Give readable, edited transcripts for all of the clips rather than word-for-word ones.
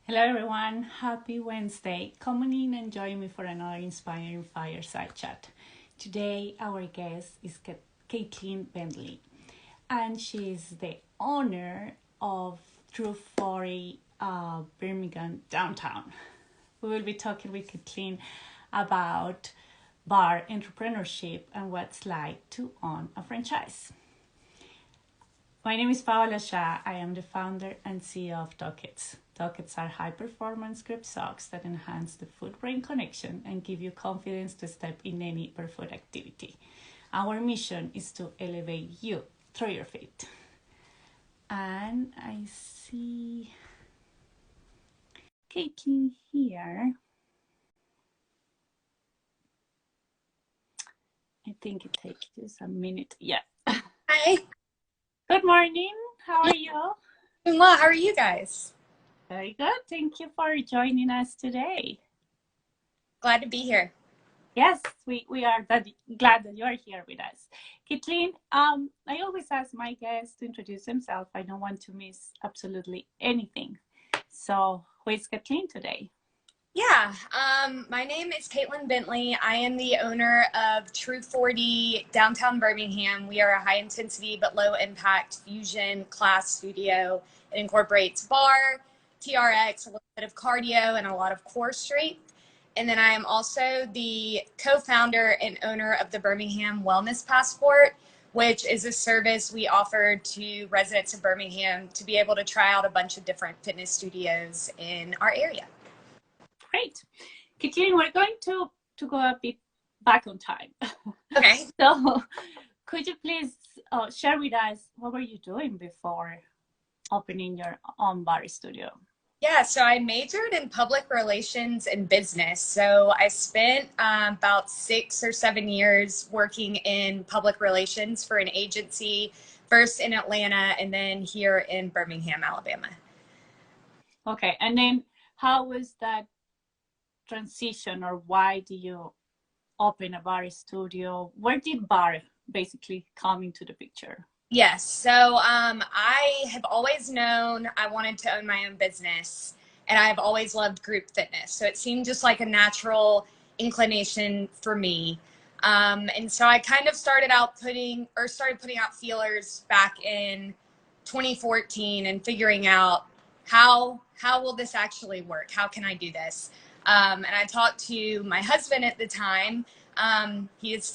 Hello, everyone. Happy Wednesday. Come on in and join me for another inspiring fireside chat. Today, our guest is Caitlin Bentley, and she's the owner of True 40 Birmingham downtown. We will be talking with Caitlin about bar entrepreneurship and what it's like to own a franchise. My name is Paola Shah. I am the founder and CEO of Dockets. Dockets are high performance group socks that enhance the foot brain connection and give you confidence to step in any barefoot activity. Our mission is to elevate you through your feet. And I see Caitlin here. I think it takes just a minute. Yeah. Hi. Good morning. How are you? Doing well. How are you guys? Very good. Thank you for joining us today. Glad to be here. Yes, we are glad that you are here with us. Caitlin, I always ask my guests to introduce themselves. I don't want to miss absolutely anything. So, who is Caitlin today? Yeah, my name is Caitlin Bentley. I am the owner of True 40 downtown Birmingham. We are a high intensity but low impact fusion class studio. It incorporates bar, TRX, a little bit of cardio, and a lot of core strength. And then I am also the co-founder and owner of the Birmingham Wellness Passport, which is a service we offer to residents of Birmingham to be able to try out a bunch of different fitness studios in our area. Great. Caitlin, we're going to go a bit back on time. Okay. So, could you please share with us what were you doing before opening your own bar studio? Yeah, so I majored in public relations and business. So I spent about 6 or 7 years working in public relations for an agency, first in Atlanta and then here in Birmingham, Alabama. Okay, and then how was that transition, or why do you open a bar studio? Where did bar basically come into the picture? Yes. So I have always known I wanted to own my own business, and I've always loved group fitness. So it seemed just like a natural inclination for me. And so I kind of started putting out feelers back in 2014 and figuring out how will this actually work? How can I do this? And I talked to my husband at the time. He is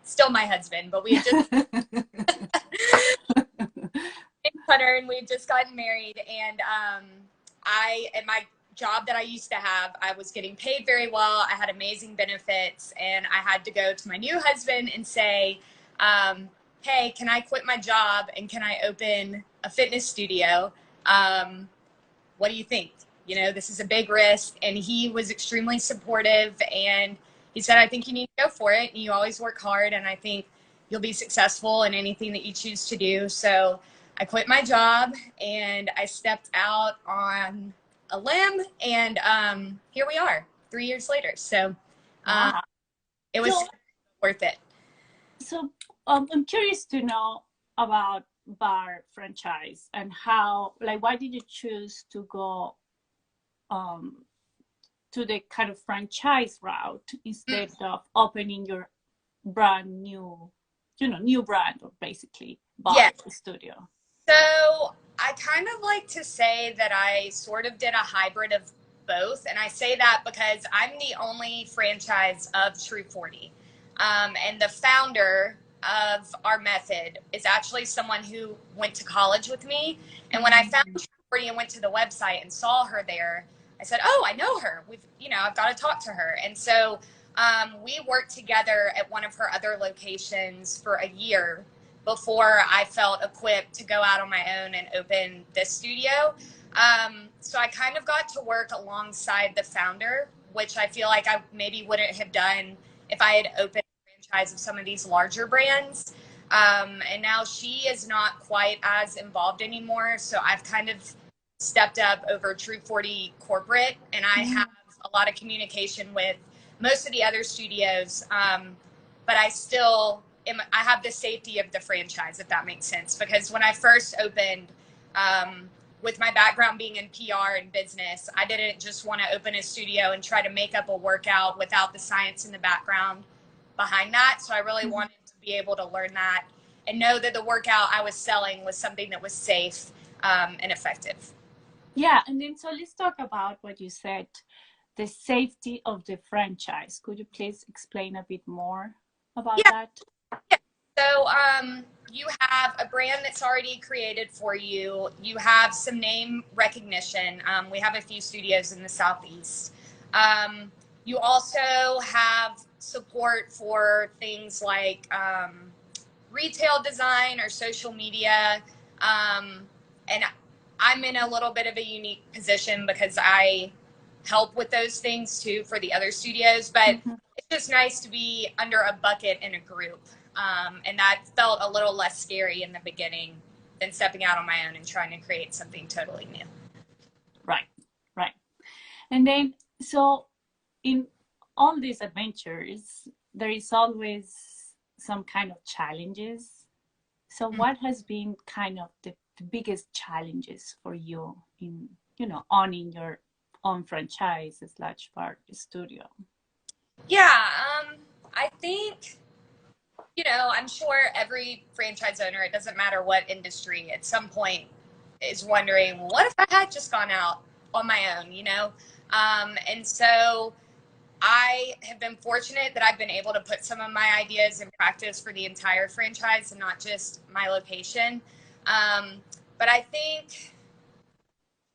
still my husband, but we had just Hunter, and we've just gotten married. And at my job that I used to have, I was getting paid very well. I had amazing benefits, and I had to go to my new husband and say, "Hey, can I quit my job and can I open a fitness studio? What do you think? You know, this is a big risk." And he was extremely supportive, and he said, "I think you need to go for it, and you always work hard, and I think you'll be successful in anything that you choose to do." So I quit my job and I stepped out on a limb, and here we are 3 years later. So Wow. it was So, worth it. I'm curious to know about Bar Franchise and how, like, why did you choose to go um, to the kind of franchise route instead of opening your brand new, new brand, or basically bar Yeah. studio? So I kind of like to say that I sort of did a hybrid of both. And I say that because I'm the only franchise of True 40. And the founder of our method is actually someone who went to college with me. And when I found True 40 and went to the website and saw her there, I said, "Oh, I know her. I've got to talk to her." And so we worked together at one of her other locations for a year before I felt equipped to go out on my own and open this studio. So I kind of got to work alongside the founder, which I feel like I maybe wouldn't have done if I had opened a franchise of some of these larger brands. And now she is not quite as involved anymore. So I've kind of stepped up over True 40 corporate, and I have a lot of communication with most of the other studios. But I have the safety of the franchise, if that makes sense. Because when I first opened, with my background being in PR and business, I didn't just want to open a studio and try to make up a workout without the science in the background behind that. So I really wanted to be able to learn that and know that the workout I was selling was something that was safe and effective. Yeah, and then so let's talk about what you said, the safety of the franchise. Could you please explain a bit more about Yeah. that? Yeah. So you have a brand that's already created for you. You have some name recognition. We have a few studios in the Southeast. You also have support for things like retail design or social media. And I'm in a little bit of a unique position because I help with those things too for the other studios, but it's just nice to be under a bucket in a group. And that felt a little less scary in the beginning than stepping out on my own and trying to create something totally new. Right, right. And then, so in all these adventures, there is always some kind of challenges. So what has been kind of the biggest challenges for you in, owning your own franchise slash bar studio? Yeah, I think, I'm sure every franchise owner, it doesn't matter what industry, at some point is wondering, what if I had just gone out on my own? And so I have been fortunate that I've been able to put some of my ideas in practice for the entire franchise and not just my location. But I think,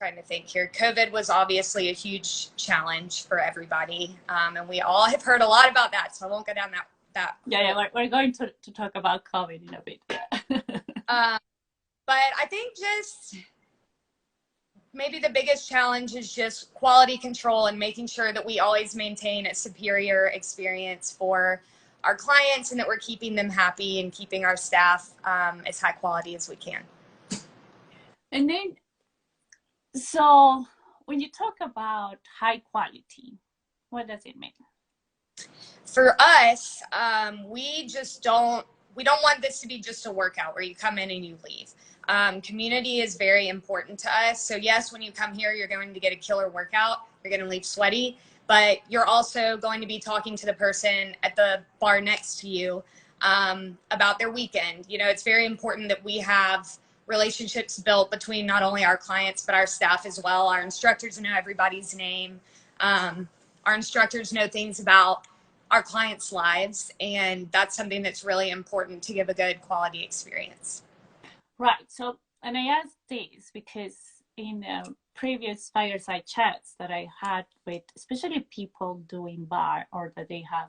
trying to think here, COVID was obviously a huge challenge for everybody. And we all have heard a lot about that, so I won't go down that. Yeah, we're going to talk about COVID in a bit. But I think just maybe the biggest challenge is just quality control and making sure that we always maintain a superior experience for our clients and that we're keeping them happy and keeping our staff as high quality as we can. And then, so when you talk about high quality, what does it mean? For us, we don't want this to be just a workout where you come in and you leave. Community is very important to us. So yes, when you come here, you're going to get a killer workout. You're going to leave sweaty, but you're also going to be talking to the person at the bar next to you about their weekend. It's very important that we have relationships built between not only our clients, but our staff as well. Our instructors know everybody's name. Our instructors know things about our clients' lives, and that's something that's really important to give a good quality experience. Right. So, and I asked this because in previous fireside chats that I had with especially people doing bar or that they have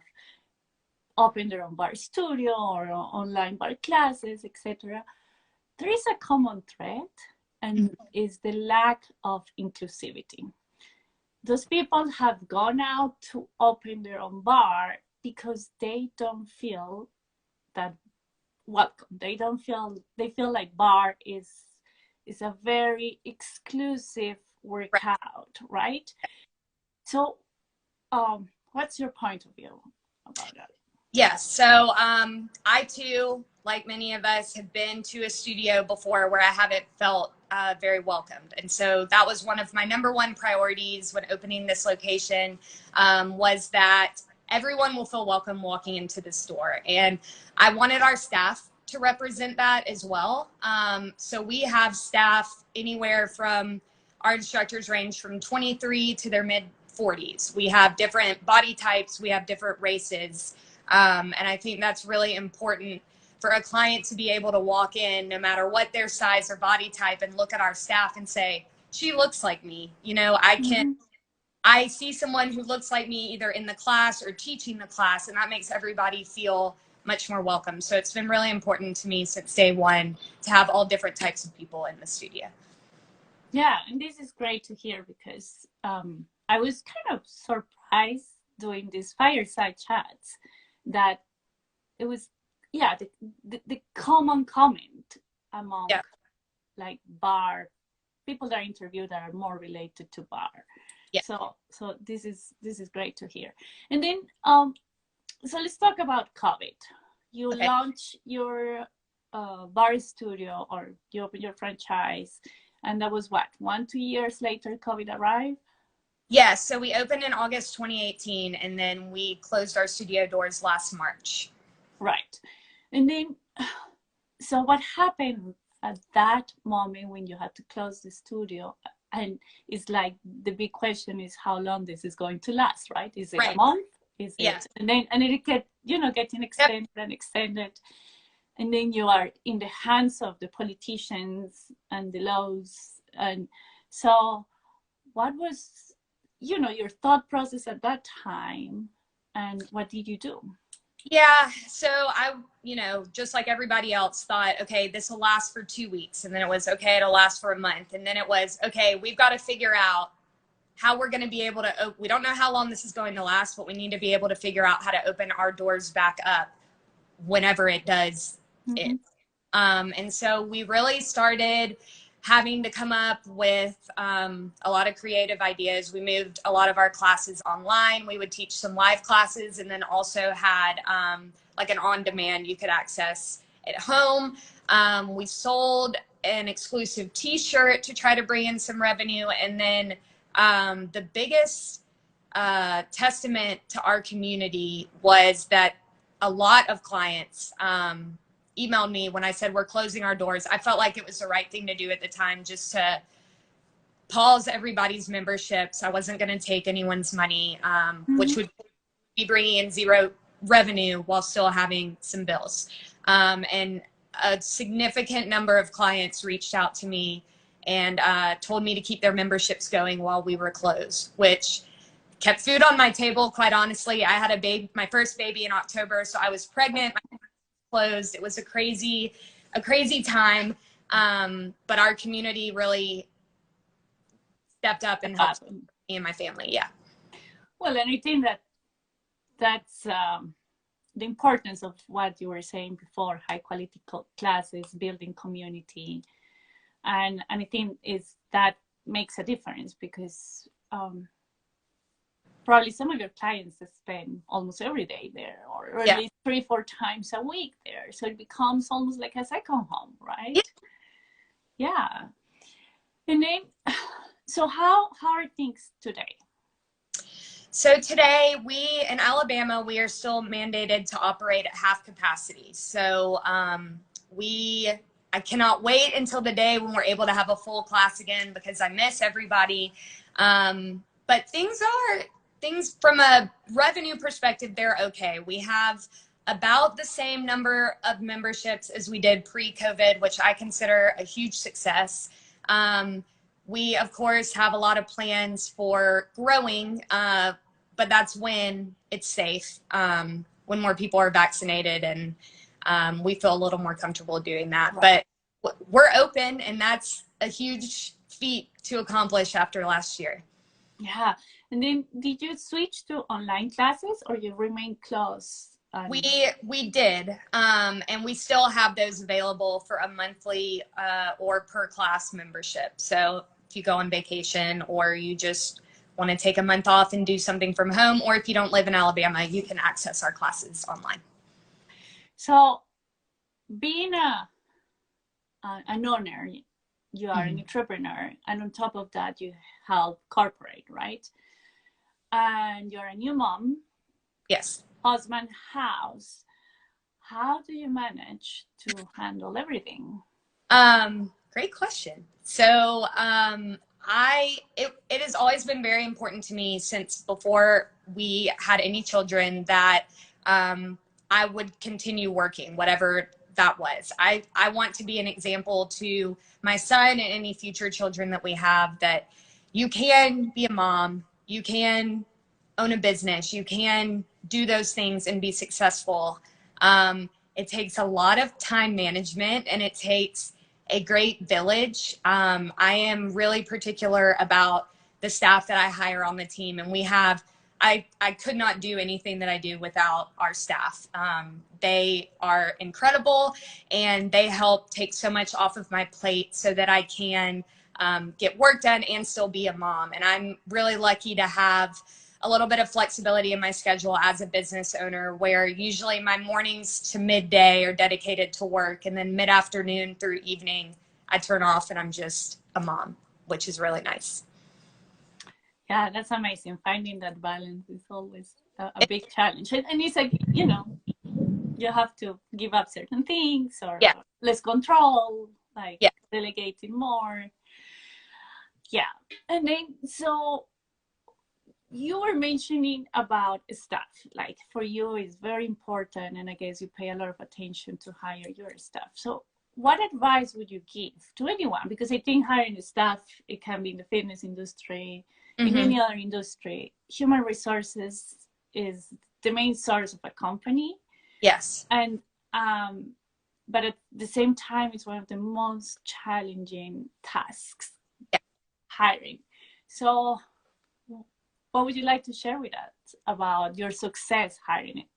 opened their own bar studio or online bar classes, etc., there is a common thread, and is the lack of inclusivity. Those people have gone out to open their own bar because they don't feel that welcome. They feel like bar is a very exclusive workout, right? So what's your point of view about that? Yes. So I too, like many of us, have been to a studio before where I haven't felt very welcomed. And so that was one of my number one priorities when opening this location, was that everyone will feel welcome walking into the store. And I wanted our staff to represent that as well. So we have staff anywhere from, our instructors range from 23 to their mid 40s. We have different body types. We have different races. And I think that's really important for a client to be able to walk in no matter what their size or body type and look at our staff and say, she looks like me. I see someone who looks like me either in the class or teaching the class, and that makes everybody feel much more welcome. So it's been really important to me since day one to have all different types of people in the studio. Yeah, and this is great to hear because I was kind of surprised doing these fireside chats that it was, the common comment among like bar people that are interviewed that are more related to bar. Yeah. So this is great to hear. And then so let's talk about COVID. You launched your bar studio, or you opened your franchise, And that was what, 2 years later, COVID arrived? Yes, so we opened in August 2018, and then we closed our studio doors last March. Right. And then, so what happened at that moment when you had to close the studio? And it's like the big question is how long this is going to last, right? Is it a month? Is it? And then it kept, getting extended and extended. And then you are in the hands of the politicians and the laws. And so what was, your thought process at that time, and what did you do? Yeah, so I, just like everybody else thought, okay, this will last for 2 weeks. And then it was, okay, it'll last for a month. And then it was, okay, we've got to figure out how we're going to be able to, we don't know how long this is going to last, but we need to be able to figure out how to open our doors back up whenever it does it. And so we really started having to come up with a lot of creative ideas. We moved a lot of our classes online. We would teach some live classes, and then also had like an on-demand you could access at home. We sold an exclusive t-shirt to try to bring in some revenue. And then the biggest testament to our community was that a lot of clients emailed me when I said we're closing our doors. I felt like it was the right thing to do at the time, just to pause everybody's memberships. I wasn't going to take anyone's money, which would be bringing in zero revenue while still having some bills. And a significant number of clients reached out to me and told me to keep their memberships going while we were closed, which kept food on my table. Quite honestly, I had my first baby in October, so I was pregnant. Closed. It was a crazy time. But our community really stepped up and helped me and my family. Yeah. Well, and I think that's the importance of what you were saying before: high quality classes, building community, and I think that makes a difference, because probably some of your clients spend almost every day there, or at least 3-4 times a week there. So it becomes almost like a second home, right? Yeah. And then, so how are things today? So today, in Alabama, we are still mandated to operate at half capacity. So I cannot wait until the day when we're able to have a full class again, because I miss everybody. But things from a revenue perspective, they're okay. We have about the same number of memberships as we did pre-COVID, which I consider a huge success. We, of course, have a lot of plans for growing, but that's when it's safe, when more people are vaccinated, and we feel a little more comfortable doing that. Right. But we're open, and that's a huge feat to accomplish after last year. Yeah. And then did you switch to online classes, or you remain closed? We did. And we still have those available for a monthly or per class membership. So if you go on vacation, or you just want to take a month off and do something from home, or if you don't live in Alabama, you can access our classes online. So being an owner, you are an entrepreneur, and on top of that, you help corporate, right? And you're a new mom. Yes. Husband, house. How do you manage to handle everything? Great question. So it has always been very important to me since before we had any children that I would continue working, whatever that was. I want to be an example to my son and any future children that we have, that you can be a mom, you can own a business, you can do those things and be successful. It takes a lot of time management, and it takes a great village. I am really particular about the staff that I hire on the team, and I could not do anything that I do without our staff. They are incredible, and they help take so much off of my plate so that I can get work done and still be a mom. And I'm really lucky to have a little bit of flexibility in my schedule as a business owner, where usually my mornings to midday are dedicated to work, and then mid-afternoon through evening I turn off and I'm just a mom, which is really nice. Yeah, that's amazing. Finding that balance is always a big challenge. And it's like, you know, you have to give up certain things or Yeah. less control, like Yeah. delegating more. Yeah. And then, so you were mentioning about staff, like for you it's very important, and I guess you pay a lot of attention to hire your staff. So what advice would you give to anyone? Because I think hiring staff, it can be in the fitness industry, in any other industry. Human resources is the main source of a company. Yes. And but at the same time, it's one of the most challenging tasks, Yeah. hiring. So what would you like to share with us about your success hiring it?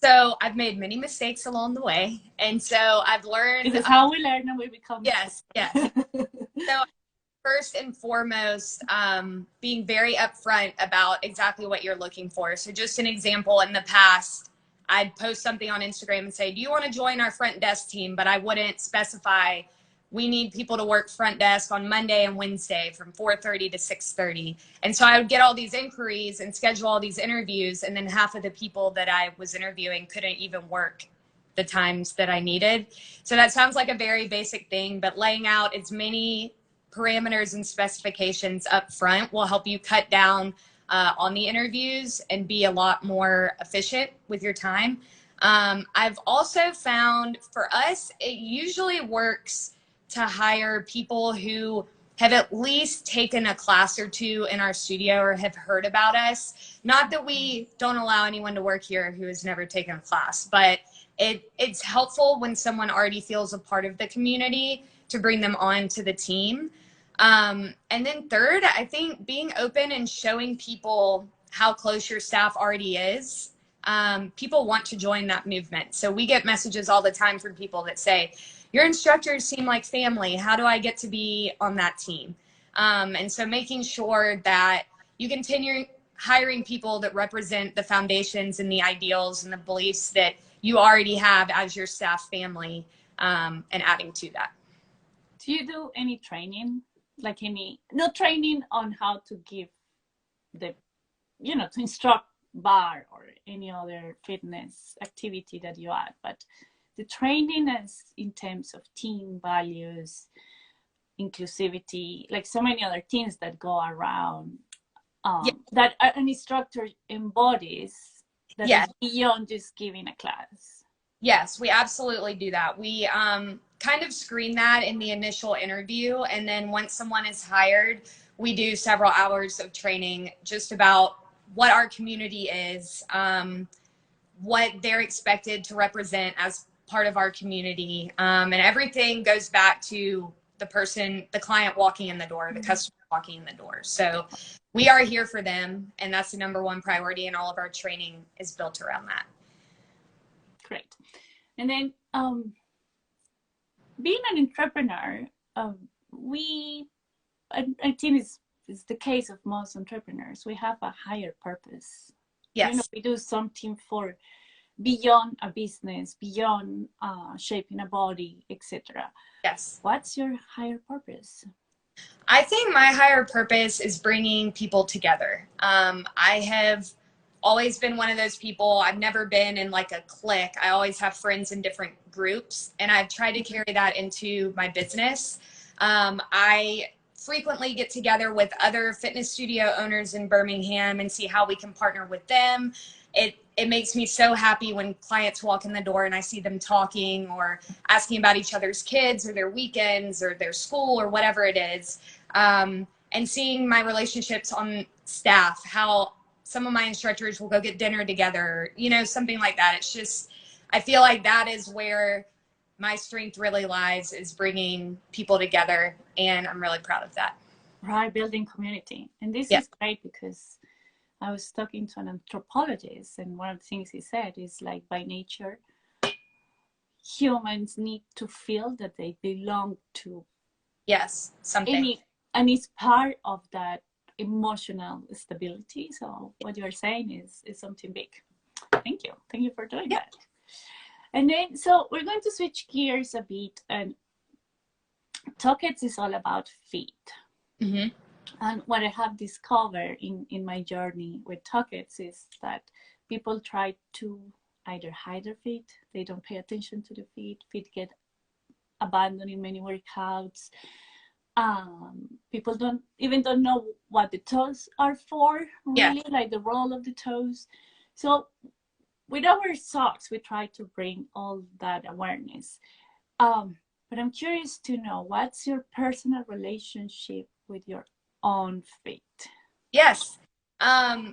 So I've made many mistakes along the way. And so I've learned. This is how we learn and we become. Yes. Yes. So first and foremost, being very upfront about exactly what you're looking for. So just an example, in the past, I'd post something on Instagram and say, do you want to join our front desk team? But I wouldn't specify, we need people to work front desk on Monday and Wednesday from 4:30 to 6:30. And so I would get all these inquiries and schedule all these interviews. And then half of the people that I was interviewing couldn't even work the times that I needed. So that sounds like a very basic thing, but laying out as many parameters and specifications up front will help you cut down on the interviews and be a lot more efficient with your time. I've also found for us, it usually works to hire people who have at least taken a class or two in our studio or have heard about us. Not that we don't allow anyone to work here who has never taken a class, but it's helpful when someone already feels a part of the community to bring them on to the team. And then third, I think being open and showing people how close your staff already is. People want to join that movement. So we get messages all the time from people that say, your instructors seem like family. How do I get to be on that team? And so making sure that you continue hiring people that represent the foundations and the ideals and the beliefs that you already have as your staff family, and adding to that. Do you do any training, like no training on how to give the, to instruct bar or any other fitness activity that you add, but the training is in terms of team values, inclusivity, like so many other things that go around, that an instructor embodies, that is beyond just giving a class. Yes, we absolutely do that. We kind of screen that in the initial interview. And then once someone is hired, we do several hours of training just about what our community is, what they're expected to represent as part of our community. And everything goes back to the client walking in the door, the customer walking in the door. So we are here for them. And that's the number one priority. And all of our training is built around that. Great. And then being an entrepreneur, I think it's the case of most entrepreneurs. We have a higher purpose. Yes. We do something for beyond a business, beyond shaping a body, etc. Yes. What's your higher purpose? I think my higher purpose is bringing people together. I have always been one of those people. I've never been in like a clique. I always have friends in different groups, and I've tried to carry that into my business. I frequently get together with other fitness studio owners in Birmingham and see how we can partner with them. It makes me so happy when clients walk in the door and I see them talking or asking about each other's kids or their weekends or their school or whatever it is. And seeing my relationships on staff, how some of my instructors will go get dinner together, something like that. It's just, I feel like that is where my strength really lies, is bringing people together. And I'm really proud of that. Right, building community. And this is great because I was talking to an anthropologist, and one of the things he said is like, by nature, humans need to feel that they belong to something. And it's part of that emotional stability. So what you're saying is something big. Thank you for doing that. And then, so we're going to switch gears a bit, and Tuckets is all about feet. Mm-hmm. And what I have discovered in my journey with Tuckets is that people try to either hide their feet, they don't pay attention to the feet, feet get abandoned in many workouts. People don't know what the toes are for, Yeah. really, like the role of the toes. So with our socks, we try to bring all that awareness. But I'm curious to know, what's your personal relationship with your own feet? Yes.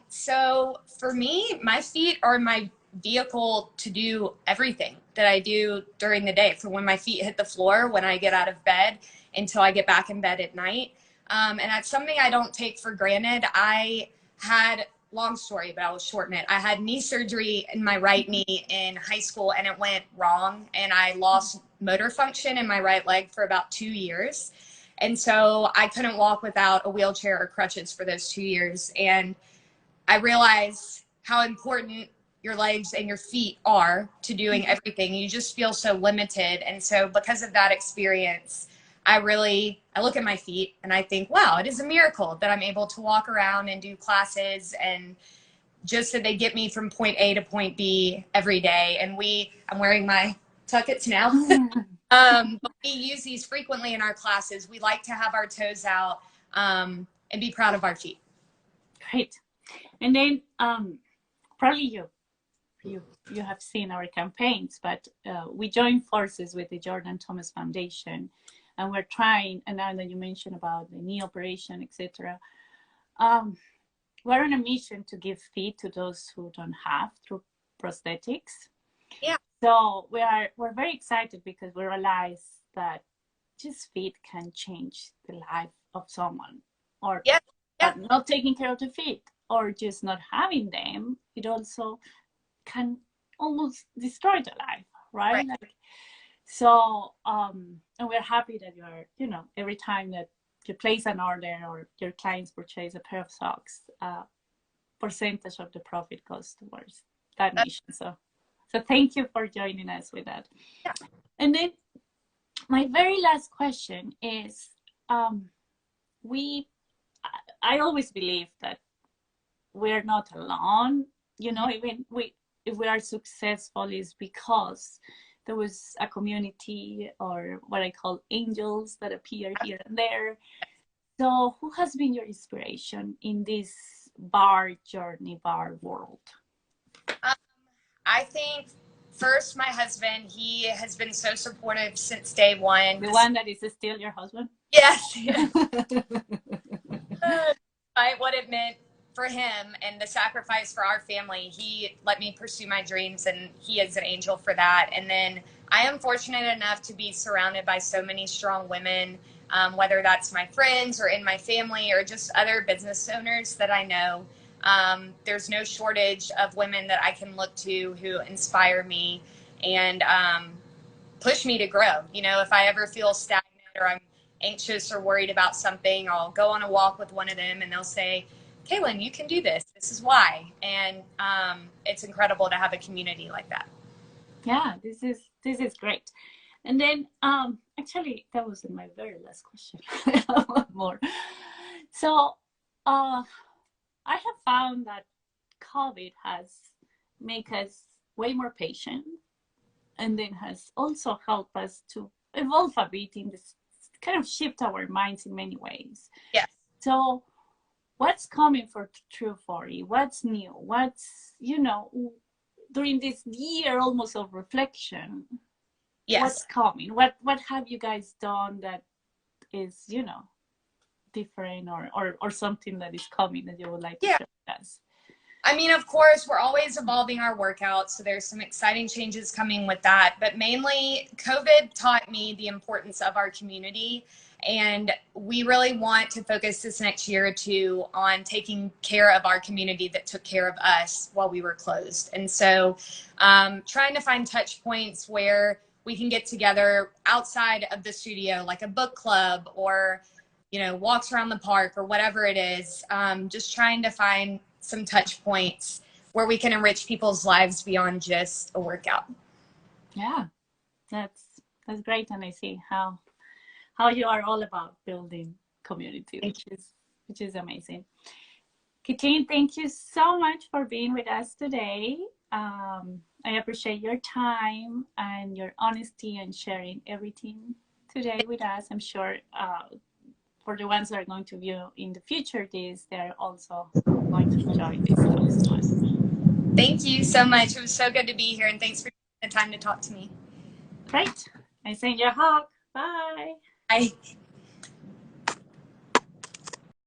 So for me, my feet are my vehicle to do everything that I do during the day, from when my feet hit the floor, when I get out of bed, until I get back in bed at night. And that's something I don't take for granted. I had, long story, but I'll shorten it. I had knee surgery in my right knee in high school, and it went wrong, and I lost motor function in my right leg for about 2 years. And so I couldn't walk without a wheelchair or crutches for those 2 years. And I realized how important your legs and your feet are to doing everything. You just feel so limited. And so because of that experience, I look at my feet and I think, wow, it is a miracle that I'm able to walk around and do classes, and just that they get me from point A to point B every day. And I'm wearing my tuckets now. But we use these frequently in our classes. We like to have our toes out, and be proud of our feet. Great. And then probably you have seen our campaigns, but we joined forces with the Jordan Thomas Foundation, and we're trying. And now that you mentioned about the knee operation, etc., we're on a mission to give feet to those who don't have through prosthetics. Yeah. So we're very excited because we realize that just feet can change the life of someone, or Yeah. Yeah. not taking care of the feet, or just not having them. It also can almost destroy the life, right? Right. Like, so and we're happy that you're, every time that you place an order or your clients purchase a pair of socks, percentage of the profit goes towards that mission. So thank you for joining us with that. Yeah. And then my very last question is, I always believe that we're not alone. Even if we are successful, is because there was a community, or what I call angels, that appear here and there. So who has been your inspiration in this barre journey, barre world? I think first, my husband, he has been so supportive since day one. The one that is still your husband? Yes. Yes. What it meant for him and the sacrifice for our family, he let me pursue my dreams, and he is an angel for that. And then I am fortunate enough to be surrounded by so many strong women, whether that's my friends or in my family or just other business owners that I know. There's no shortage of women that I can look to who inspire me and push me to grow. If I ever feel stagnant or I'm anxious or worried about something, I'll go on a walk with one of them, and they'll say, Kaylin, you can do this. This is why. And it's incredible to have a community like that. Yeah, this is great. And then actually, that wasn't my very last question. I have one more. So I have found that COVID has made us way more patient, and then has also helped us to evolve a bit in this, kind of shift our minds in many ways. Yes. So what's coming for True 40? What's new? What's, during this year almost of reflection, Yes. what's coming? What have you guys done that is, different, or something that is coming that you would like to share with us? I mean, of course, we're always evolving our workouts, so there's some exciting changes coming with that. But mainly, COVID taught me the importance of our community, and we really want to focus this next year or two on taking care of our community that took care of us while we were closed. And so trying to find touch points where we can get together outside of the studio, like a book club or, walks around the park or whatever it is, just trying to find some touch points where we can enrich people's lives beyond just a workout. Yeah, that's great. And I see how how you are all about building community, which is amazing. Caitlin, thank you so much for being with us today. I appreciate your time and your honesty and sharing everything today with us. I'm sure for the ones that are going to view in the future this, they're also going to enjoy this one. Thank you so much. It was so good to be here, and thanks for taking the time to talk to me. Great. I send you a hug. Bye. Bye.